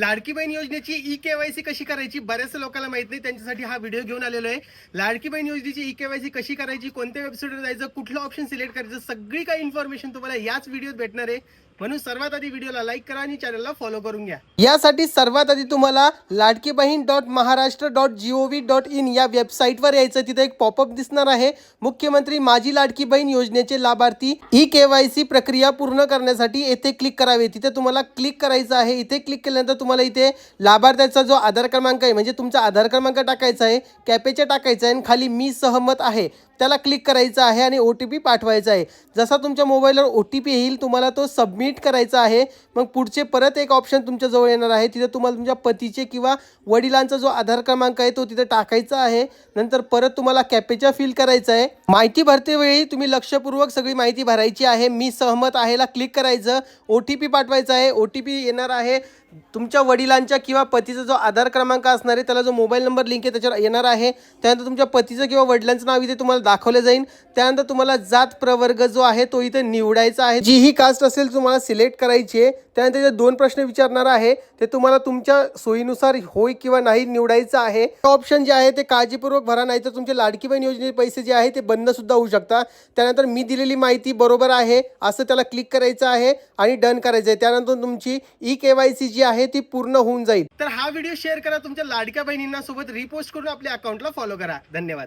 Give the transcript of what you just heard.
लाडकी बहीण योजनेची ई-केवायसी कशी करायची बऱ्याच लोकांना माहित नाही, त्यांच्यासाठी हा व्हिडिओ घेऊन आलेलो आहे। लाडकी बहीण योजनेची ई-केवायसी कशी करायची, कोणत्या वेबसाईटवर जायचं, कुठलं ऑप्शन सिलेक्ट करायचं, सगळी काही इन्फॉर्मेशन तुम्हाला याच व्हिडिओत भेटणार आहे। म्हणून सर्वात आधी व्हिडिओला लाईक करा आणि चॅनलला फॉलो करून घ्या। यासाठी सर्वात आधी तुम्हाला ladkibaheen.maharashtra.gov.in या वेबसाईटवर यायचं। तिथे एक पॉपअप दिसणार आहे, मुख्यमंत्री माझी लाडकी बहीण योजनेचे लाभार्थी ई-केवायसी प्रक्रिया पूर्ण करण्यासाठी येथे क्लिक करावे। तिथे तुम्हाला क्लिक करायचं आहे। इथे क्लिक केल्यानंतर तुम्हाला इथे लाभार्थ्याचा जो आधार क्रमांक आहे, म्हणजे तुमचा आधार क्रमांक टाकायचा आहे, कॅपेचा टाकायचा आहे आणि खाली मी सहमत आहे त्याला क्लिक करायचं आहे आणि OTP पाठवायचा आहे। जसा तुमच्या मोबाईलवर OTP येईल तुम्हाला तो सबमिट करायचा आहे। मग पुढचे परत एक ऑप्शन तुमच्या जवळ येणार आहे, तिथे तुम्हाला तुमच्या पतीचे किंवा वडिलांचा जो आधार क्रमांक आहे तो तिथे टाकायचा आहे। नंतर परत तुम्हाला कॅपेचा फिल करायचा आहे। माहिती भरते वेळी तुम्ही लक्षपूर्वक सगळी माहिती भरायची आहे। मी सहमत आहेला क्लिक करायचं, OTP पाठवायचा आहे। OTP येणार आहे तुमच्या वडिलांच्या किंवा पतीचा जो आधार क्रमांक असणार आहे त्याला जो मोबाईल नंबर लिंक आहे त्याच्यावर येणार आहे। त्यानंतर तुमच्या पतीचं किंवा वडिलांचं नाव इथे तुम्हाला दाखवलं जाईल। त्यानंतर तुम्हाला जात प्रवर्ग जो आहे तो इथे निवडायचा आहे, जी ही कास्ट असेल तुम्हाला सिलेक्ट करायची आहे। त्यानंतर इथे 2 प्रश्न विचारणार आहे, ते तुम्हाला तुमच्या सोयीनुसार होय किंवा नाही निवडायचं आहे। ऑप्शन जे आहे ते काळजीपूर्वक भरा, नाही तर तुमचे लाडकी बहीण योजनेचे पैसे जे आहे ते बंद सुद्धा होऊ शकतात। त्यानंतर मी दिलेली माहिती बरोबर आहे असं त्याला क्लिक करायचं आहे आणि डन करायचं आहे। त्यानंतर तुमची ई-केवायसी जी आहे ती पूर्ण होऊन जाईल। तर हा व्हिडिओ शेअर करा, तुमच्या लाडक्या बहिणींना सोबत रिपोस्ट करून आपल्या अकाउंटला फॉलो करा। धन्यवाद।